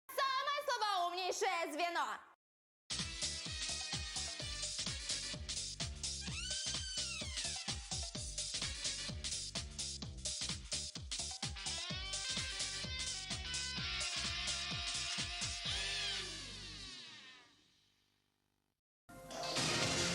Самое слабоумнейшее звено.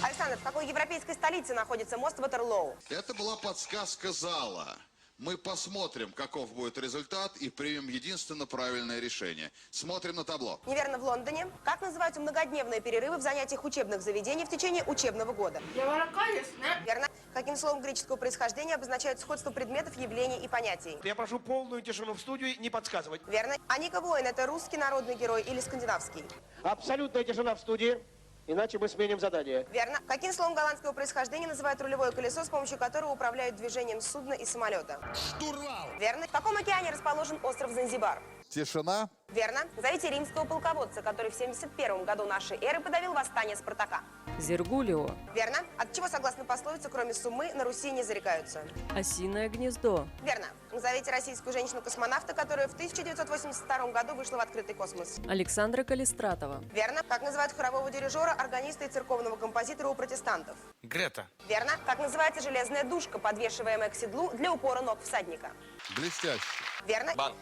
Александр, в какой европейской столице находится мост Ватерлоу? Это была подсказка зала. Мы посмотрим, каков будет результат, и примем единственно правильное решение. Смотрим на табло. Неверно, в Лондоне. Как называются многодневные перерывы в занятиях учебных заведений в течение учебного года? Верно. Каким словом греческого происхождения обозначают сходство предметов, явлений и понятий? Я прошу полную тишину в студии, не подсказывать. Верно. А Ника Воин — это русский народный герой или скандинавский? Абсолютная тишина в студии, иначе мы сменим задание. Верно. Каким словом голландского происхождения называют рулевое колесо, с помощью которого управляют движением судна и самолета? Штурвал. Верно. В каком океане расположен остров Занзибар? Тишина. Верно. Назовите римского полководца, который в 71 году нашей эры подавил восстание Спартака. Зергулио. Верно. От чего, согласно пословице, кроме суммы, на Руси не зарекаются? Осиное гнездо. Верно. Назовите российскую женщину-космонавта, которая в 1982 году вышла в открытый космос. Александра Калистратова. Верно. Как называют хорового дирижера, органиста и церковного композитора у протестантов? Грета. Верно. Как называется железная дужка, подвешиваемая к седлу для упора ног всадника? Блестяще. Верно. Банк.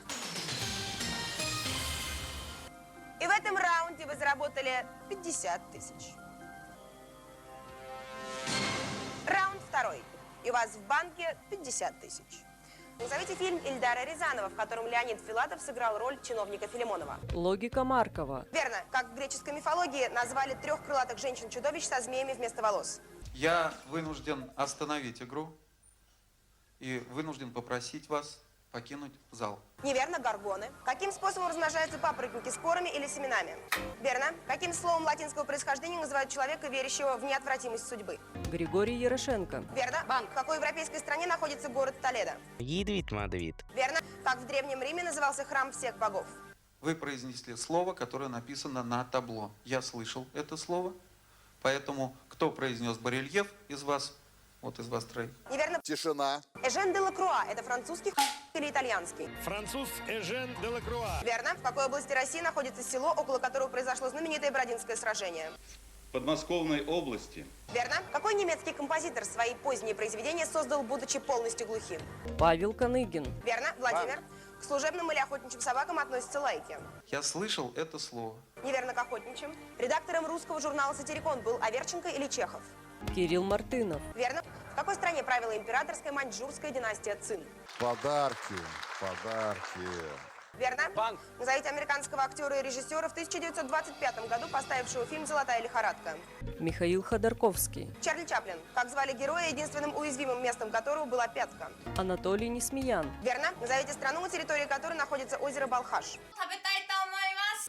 И в этом раунде вы заработали 50 тысяч. Раунд второй. И у вас в банке 50 тысяч. Назовите фильм Ильдара Рязанова, в котором Леонид Филатов сыграл роль чиновника Филимонова. Логика Маркова. Верно. Как в греческой мифологии назвали 3 крылатых женщин-чудовищ со змеями вместо волос? Я вынужден остановить игру и вынужден попросить вас покинуть зал. Неверно, горгоны. Каким способом размножаются папоротники, спорами или семенами? Верно. Каким словом латинского происхождения называют человека, верящего в неотвратимость судьбы? Григорий Ярошенко. Верно. В какой европейской стране находится город Толедо? Мадвид. Верно. Как в Древнем Риме назывался храм всех богов? Вы произнесли слово, которое написано на табло. Я слышал это слово, поэтому кто произнес барельеф из вас, вот из вас троих? Неверно. Тишина. Эжен де Лакруа – это французский или итальянский? Француз Эжен де Лакруа. Верно. В какой области России находится село, около которого произошло знаменитое Бородинское сражение? Подмосковной области. Верно. Какой немецкий композитор свои поздние произведения создал, будучи полностью глухим? Павел Коныгин. Верно. Владимир. К служебным или охотничьим собакам относятся лайки. Я слышал это слово. Неверно, к охотничьим. Редактором русского журнала «Сатирикон» был Аверченко или Чехов? Кирилл Мартынов. Верно. В какой стране правила императорская маньчжурская династия Цин? Подарки. Подарки. Верно. Назовите американского актера и режиссера в 1925 году поставившего фильм «Золотая лихорадка». Михаил Ходорковский. Чарли Чаплин. Как звали героя, единственным уязвимым местом которого была пятка? Анатолий Несмеян. Верно. Назовите страну, на территории которой находится озеро Балхаш.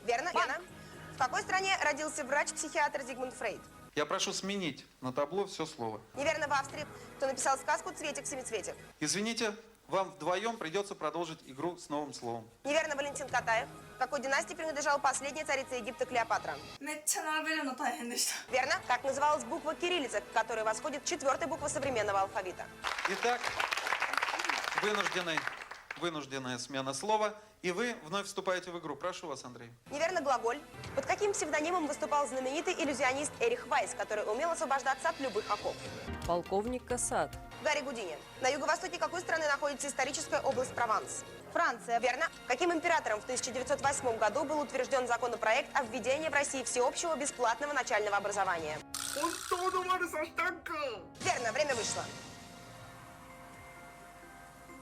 Верно. Верно. В какой стране родился врач-психиатр Зигмунд Фрейд? Я прошу сменить на табло все слово. Неверно, в Австрии. Кто написал сказку «Цветик-семицветик»? Извините, вам вдвоем придется продолжить игру с новым словом. Неверно, Валентин Катаев. Какой династии принадлежала последняя царица Египта Клеопатра? Верно. Как называлась буква кириллица, к которой восходит 4-я буква современного алфавита? Итак, вынужденная смена слова, и вы вновь вступаете в игру. Прошу вас, Андрей. Неверно, глаголь. Под каким псевдонимом выступал знаменитый иллюзионист Эрих Вайс, который умел освобождаться от любых оков? Полковник Кассат. Гарри Гудини. На юго-востоке какой страны находится историческая область Прованс? Франция. Верно. Каким императором в 1908 году был утвержден законопроект о введении в России всеобщего бесплатного начального образования? Верно, время вышло.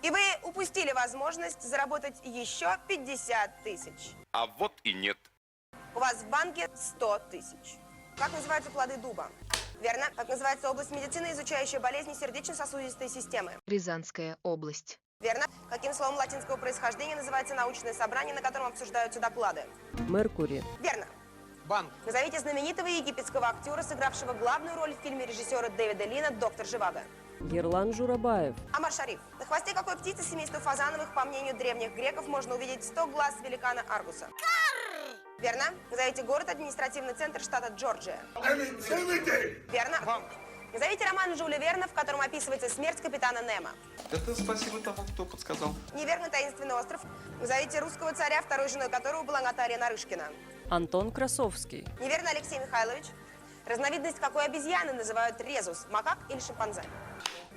И вы упустили возможность заработать еще 50 тысяч. А вот и нет. У вас в банке 100 тысяч. Как называются плоды дуба? Верно. Как называется область медицины, изучающая болезни сердечно-сосудистой системы? Рязанская область. Верно. Каким словом латинского происхождения называется научное собрание, на котором обсуждаются доклады? Меркурий. Верно. Банк. Назовите знаменитого египетского актера, сыгравшего главную роль в фильме режиссера Дэвида Лина «Доктор Живаго». Ерлан Журабаев. Амар Шариф. На хвосте какой птицы семейства фазановых, по мнению древних греков, можно увидеть 100 глаз великана Аргуса? Верно. Назовите город, административный центр штата Джорджия. Верно. Назовите роман Жюля Верна, в котором описывается смерть капитана Немо. Это спасибо тому, кто подсказал. Неверно. Таинственный остров. Назовите русского царя, второй женой которого была Наталья Нарышкина. Антон Красовский. Неверно. Алексей Михайлович. Разновидность какой обезьяны называют резус? Макак или шимпанзе?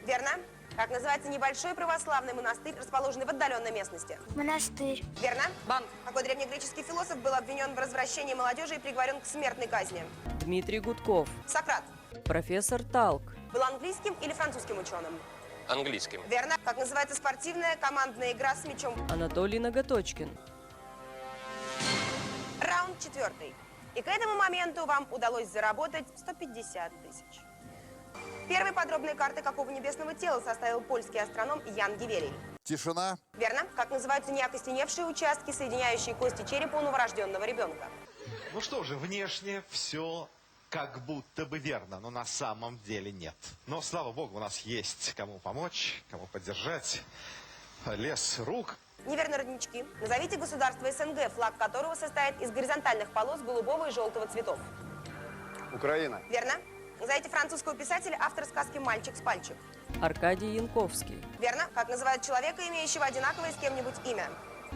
Верно. Как называется небольшой православный монастырь, расположенный в отдаленной местности? Монастырь. Верно. Банк. Какой древнегреческий философ был обвинен в развращении молодежи и приговорен к смертной казни? Дмитрий Гудков. Сократ. Профессор Талк. Был английским или французским ученым? Английским. Верно. Как называется спортивная командная игра с мячом? Анатолий Ноготочкин. Раунд 4. И к этому моменту вам удалось заработать 150 тысяч. Первой подробной карты какого небесного тела составил польский астроном Ян Гивелий? Тишина. Верно. Как называются неокостеневшие участки, соединяющие кости черепа у новорожденного ребенка? Ну что же, внешне все как будто бы верно, но на самом деле нет. Но, слава богу, у нас есть кому помочь, кому поддержать. Лес рук. Неверно. Роднички. Назовите государство СНГ, флаг которого состоит из горизонтальных полос голубого и желтого цветов. Украина. Верно. Назовите французского писателя, автора сказки «Мальчик с пальчик». Аркадий Янковский. Верно. Как называют человека, имеющего одинаковое с кем-нибудь имя?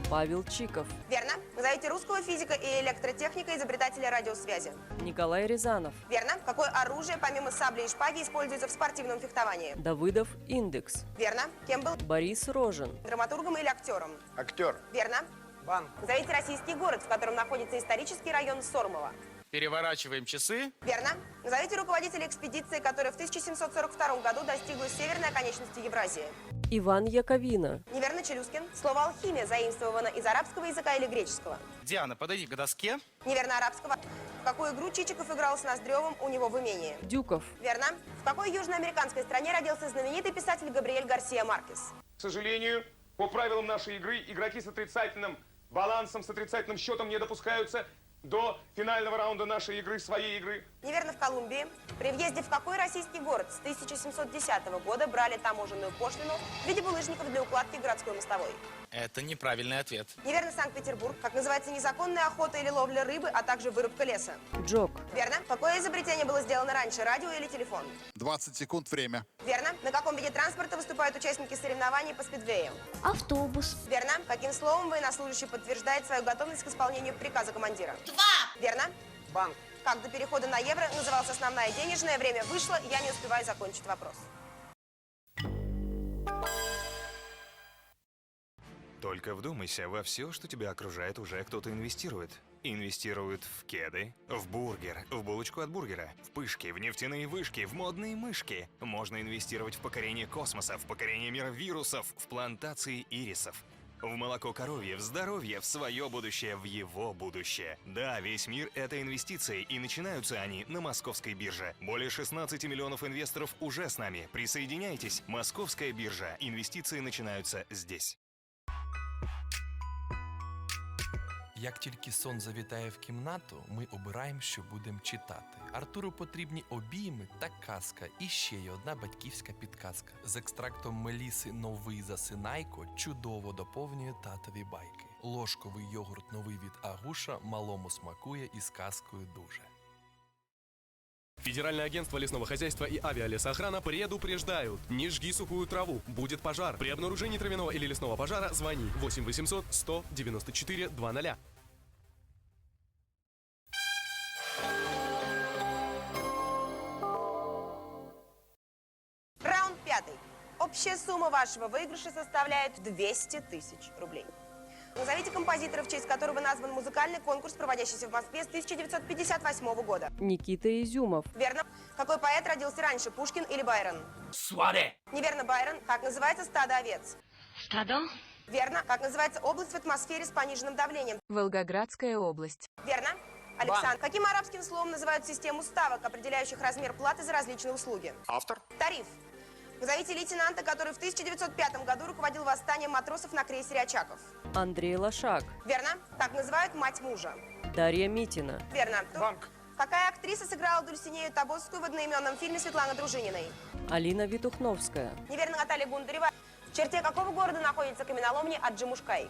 Павел Чиков. Верно. Назовите русского физика и электротехника, изобретателя радиосвязи. Николай Рязанов. Верно. Какое оружие, помимо сабли и шпаги, используется в спортивном фехтовании? Давыдов Индекс. Верно. Кем был? Борис Рожин. Драматургом или актером? Актер. Верно. Банк. Назовите российский город, в котором находится исторический район Сормово. Переворачиваем часы. Верно. Назовите руководителя экспедиции, которая в 1742 году достигла северной оконечности Евразии. Иван Яковина. Неверно. Челюскин. Слово «алхимия» заимствовано из арабского языка или греческого? Диана, подойди к доске. Неверно. Арабского. В какую игру Чичиков играл с Ноздревым у него в имении? Дюков. Верно. В какой южноамериканской стране родился знаменитый писатель Габриэль Гарсия Маркес? К сожалению, по правилам нашей игры, игроки с отрицательным балансом, с отрицательным счетом не допускаются до финального раунда нашей игры, своей игры. Неверно. В Колумбии. При въезде в какой российский город с 1710 года брали таможенную пошлину в виде булыжников для укладки городской мостовой? Это неправильный ответ. Неверно. Санкт-Петербург. Как называется незаконная охота или ловля рыбы, а также вырубка леса? Джок. Верно. Какое изобретение было сделано раньше, радио или телефон? 20 секунд, время. Верно. На каком виде транспорта выступают участники соревнований по спидвею? Автобус. Верно. Каким словом военнослужащий подтверждает свою готовность к исполнению приказа командира? Верно. Банк. Как до перехода на евро называлась основная денежная? Время вышло, я не успеваю закончить вопрос. Только вдумайся, во все, что тебя окружает, уже кто-то инвестирует. Инвестируют в кеды, в бургер, в булочку от бургера, в пышки, в нефтяные вышки, в модные мышки. Можно инвестировать в покорение космоса, в покорение мира вирусов, в плантации ирисов. В молоко коровье, в здоровье, в свое будущее, в его будущее. Да, весь мир – это инвестиции, и начинаются они на московской бирже. Более 16 миллионов инвесторов уже с нами. Присоединяйтесь. Московская биржа. Инвестиции начинаются здесь. Як тільки сон завітає в кімнату, ми обираємо, що будемо читати. Артуру потрібні обійми та казка. І ще є одна батьківська підказка. З екстрактом меліси «Новий засинайко» чудово доповнює татові байки. Ложковий йогурт новий від Агуша малому смакує і з казкою дуже. Федеральное агентство лесного хозяйства и авиалесоохрана предупреждают: не жги сухую траву, будет пожар. При обнаружении травяного или лесного пожара звони 8 800 194 00. Раунд 5. Общая сумма вашего выигрыша составляет 200 тысяч рублей. Назовите композитора, в честь которого назван музыкальный конкурс, проводящийся в Москве с 1958 года. Никита Изюмов. Верно. Какой поэт родился раньше, Пушкин или Байрон? Суаре. Неверно. Байрон. Как называется стадо овец? Стадо. Верно. Как называется область в атмосфере с пониженным давлением? Волгоградская область. Верно. Александр. Каким арабским словом называют систему ставок, определяющих размер платы за различные услуги? Автор. Тариф. Назовите лейтенанта, который в 1905 году руководил восстанием матросов на крейсере «Очаков». Андрей Лошак. Верно. Как называют мать мужа? Дарья Митина. Верно. Банк. Какая актриса сыграла Дульсинею Тобольскую в одноименном фильме Светланы Дружининой? Алина Витухновская. Неверно, Наталья Гундарева. В черте какого города находится каменоломня Аджимушкай?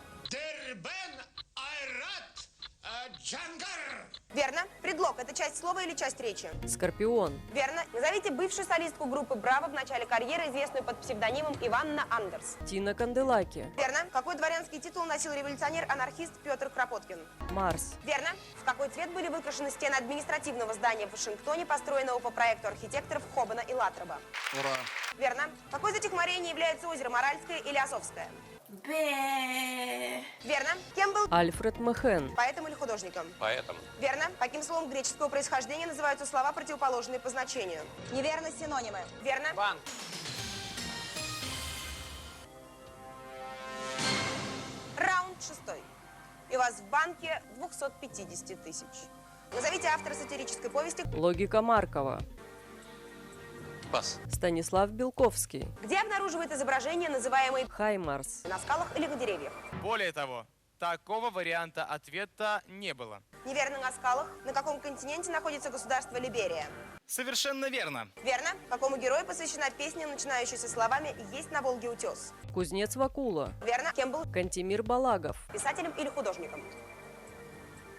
Верно. Предлог – это часть слова или часть речи? Скорпион. Верно. Назовите бывшую солистку группы «Браво» в начале карьеры, известную под псевдонимом Иванна Андерс. Тина Канделаки. Верно. Какой дворянский титул носил революционер-анархист Петр Кропоткин? Марс. Верно. В какой цвет были выкрашены стены административного здания в Вашингтоне, построенного по проекту архитекторов Хобана и Латроба? Ура! Верно. Какой из этих морей не является озером, Аральское или Азовское? Верно. Кем был Альфред Мехен. поэтом или художником? Поэтому. Верно. Каким словом греческого происхождения называются слова, противоположные по значению? Неверно, синонимы. Верно. Банк. Раунд 6. И у вас в банке 250 тысяч. Назовите автора сатирической повести, Логика Маркова. Пас. Станислав Белковский. где обнаруживает изображение, называемое Хаймарс. на скалах или на деревьях. Более того, такого варианта ответа не было. Неверно, на скалах. На каком континенте находится государство Либерия? Совершенно верно. Верно. Какому герою посвящена песня, начинающаяся словами «Есть на Волге утес»? Кузнец Вакула. Верно. Кем был? Кантемир Балагов. Писателем или художником?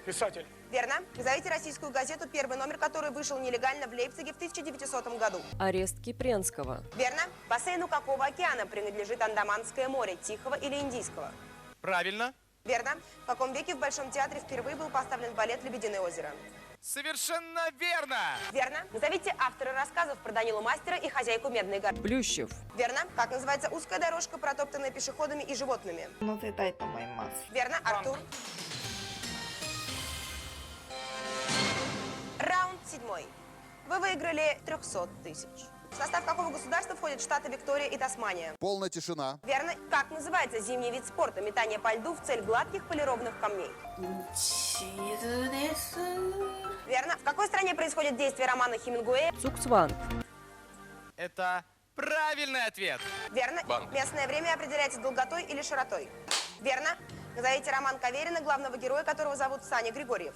Писатель. Верно. Назовите российскую газету, первый номер которой вышел нелегально в Лейпциге в 1900 году. Арест Кипренского. Верно. Бассейну какого океана принадлежит Андаманское море, Тихого или Индийского? Правильно. Верно. В каком веке в Большом театре впервые был поставлен балет «Лебединое озеро»? Совершенно верно. Верно. Назовите автора рассказов про Данилу Мастера и хозяйку Медной горы. Плющев. Верно. Как называется узкая дорожка, протоптанная пешеходами и животными? Верно. Артур. Раунд 7. Вы выиграли 300 тысяч. В состав какого государства входят штаты Виктория и Тасмания? Полная тишина. Верно. Как называется зимний вид спорта? Метание по льду в цель гладких полированных камней. Верно. В какой стране происходит действие романа Хемингуэя? Цукцванг. Это правильный ответ. Верно. Банк. Местное время определяется долготой или широтой? Верно. Назовите роман Каверина, главного героя которого зовут Саня Григорьев.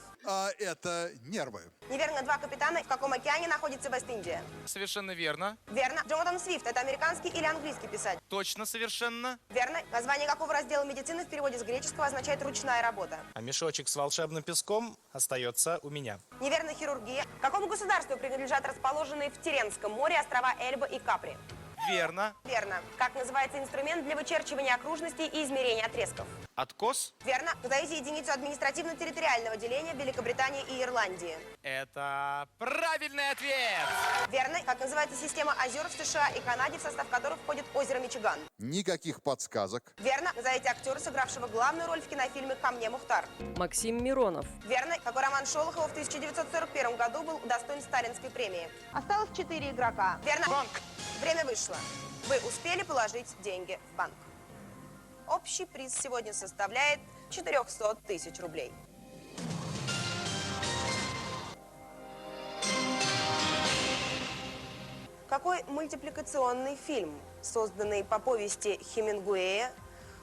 Это нервы. Неверно. Два капитана. В каком океане находится Вест-Индия? Совершенно верно. Верно. Джонатан Свифт – это американский или английский писатель? Точно совершенно. Верно. Название какого раздела медицины в переводе с греческого означает «ручная работа»? А мешочек с волшебным песком остается у меня. Неверно. Хирургия. Какому государству принадлежат расположенные в Теренском море острова Эльба и Капри? Верно. Верно. Как называется инструмент для вычерчивания окружностей и измерения отрезков? Откос. Верно. Назовите единицу административно-территориального деления Великобритании и Ирландии. Это правильный ответ. Верно. Как называется система озер в США и Канаде, в состав которых входит озеро Мичиган? Никаких подсказок. Верно. Назовите актера, сыгравшего главную роль в кинофильме «Ко мне, Мухтар». Максим Миронов. Верно. Какой роман Шолохова в 1941 году был удостоен Сталинской премии? Осталось 4 игрока. Верно. Банк. Время вышло. Вы успели положить деньги в банк. Общий приз сегодня составляет 400 тысяч рублей. Какой мультипликационный фильм, созданный по повести Хемингуэя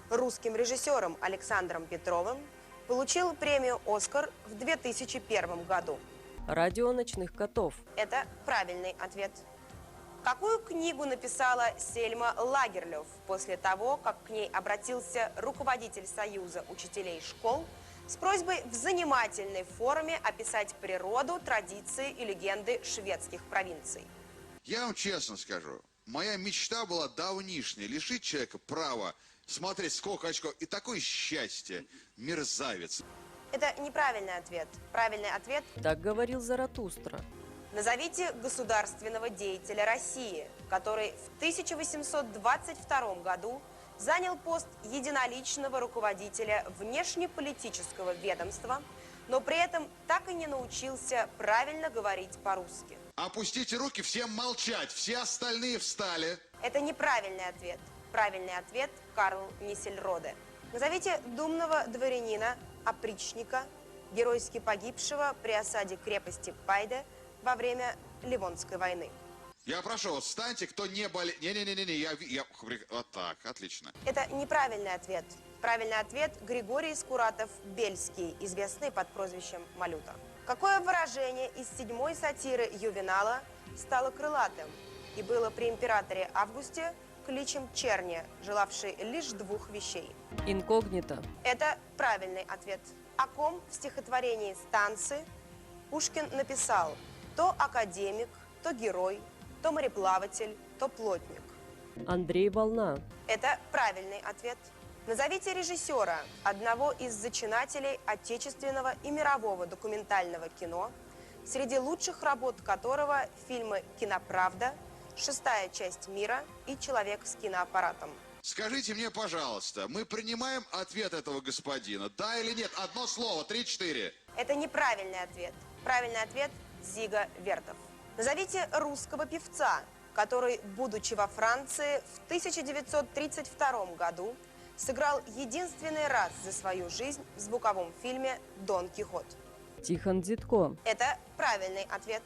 русским режиссером Александром Петровым, получил премию «Оскар» в 2001 году? Радио ночных котов. Это правильный ответ. Какую книгу написала Сельма Лагерлёв после того, как к ней обратился руководитель Союза учителей школ с просьбой в занимательной форме описать природу, традиции и легенды шведских провинций? Я вам честно скажу, моя мечта была давнишняя, лишить человека права смотреть сколько очков. И такое счастье, мерзавец. Это неправильный ответ. Правильный ответ – Так говорил Заратустра. назовите государственного деятеля России, который в 1822 году занял пост единоличного руководителя внешнеполитического ведомства, но при этом так и не научился правильно говорить по-русски. Опустите руки, всем молчать, все остальные встали. Это неправильный ответ. Правильный ответ – Карл Ниссельроде. Назовите думного дворянина, опричника, геройски погибшего при осаде крепости Пайде во время Ливонской войны. Я прошу вас, встаньте, кто не болеет. Не-не-не, вот так, отлично. Это неправильный ответ. Правильный ответ – Григорий Скуратов-Бельский, известный под прозвищем Малюта. Какое выражение из 7-й сатиры Ювенала стало крылатым и было при императоре Августе кличем черни, желавший лишь двух вещей? Инкогнито. Это правильный ответ. О ком в стихотворении «Станцы» Пушкин написал: то академик, то герой, то мореплаватель, то плотник? Андрей Волна. Это правильный ответ. Назовите режиссера, одного из зачинателей отечественного и мирового документального кино, среди лучших работ которого фильмы «Киноправда», «Шестая часть мира» и «Человек с киноаппаратом». Скажите мне, пожалуйста, мы принимаем ответ этого господина, да или нет? Одно слово, 3-4. Это неправильный ответ. Правильный ответ – Зига Вертов. Назовите русского певца, который, будучи во Франции, в 1932 году сыграл единственный раз за свою жизнь в звуковом фильме «Дон Кихот». Тихон Дзитко. Это правильный ответ.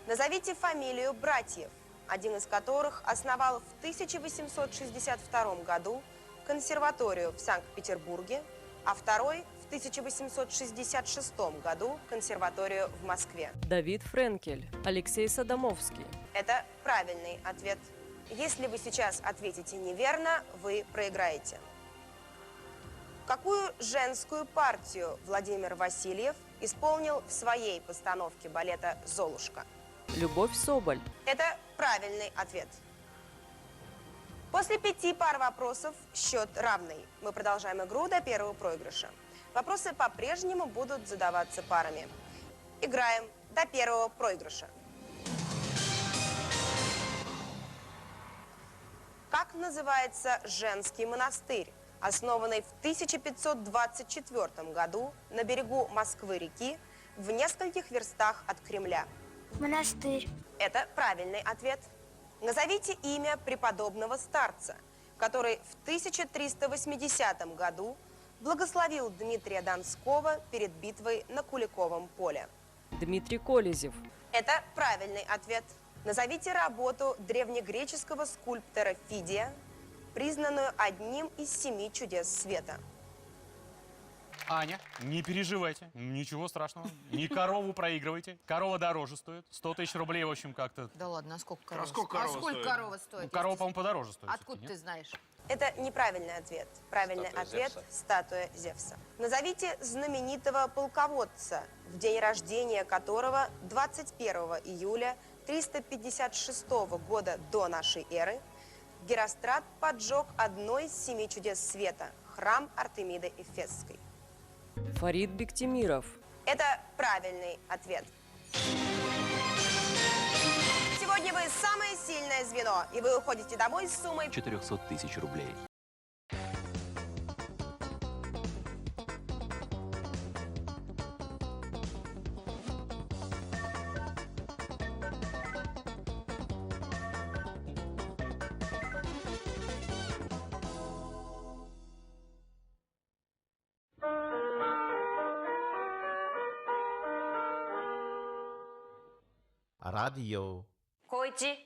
Назовите фамилию братьев, один из которых основал в 1862 году консерваторию в Санкт-Петербурге, а второй в 1866 году консерваторию в Москве. Давид Френкель. Алексей Садомовский. Это правильный ответ. Если вы сейчас ответите неверно, вы проиграете. Какую женскую партию Владимир Васильев исполнил в своей постановке балета «Золушка»? Любовь Соболь. Это правильный ответ. После 5 пар вопросов счет равный. Мы продолжаем игру до первого проигрыша. Вопросы по-прежнему будут задаваться парами. Играем до первого проигрыша. Как называется женский монастырь, основанный в 1524 году на берегу Москвы-реки в нескольких верстах от Кремля? Монастырь. Это правильный ответ. Назовите имя преподобного старца, который в 1380 году благословил Дмитрия Донского перед битвой на Куликовом поле. Дмитрий Колезев. Это правильный ответ. Назовите работу древнегреческого скульптора Фидия, признанную одним из 7 чудес света. Аня, не переживайте, ничего страшного. Не корову проигрывайте. Корова дороже стоит. 100 тысяч рублей, в общем, как-то. Да ладно, а сколько корова? сколько корова стоит? Ну, корова, по-моему, подороже стоит. Откуда всё-таки, ты знаешь? Это неправильный ответ. Правильный ответ – статуя Зевса. Назовите знаменитого полководца, в день рождения которого 21 июля 356 года до нашей эры Герострат поджег одно из 7 чудес света – храм Артемиды Эфесской. Фарид Бектимиров. Это правильный ответ. Сегодня вы самое сильное звено, и вы уходите домой с суммой 400 тысяч рублей. Радио. Койти.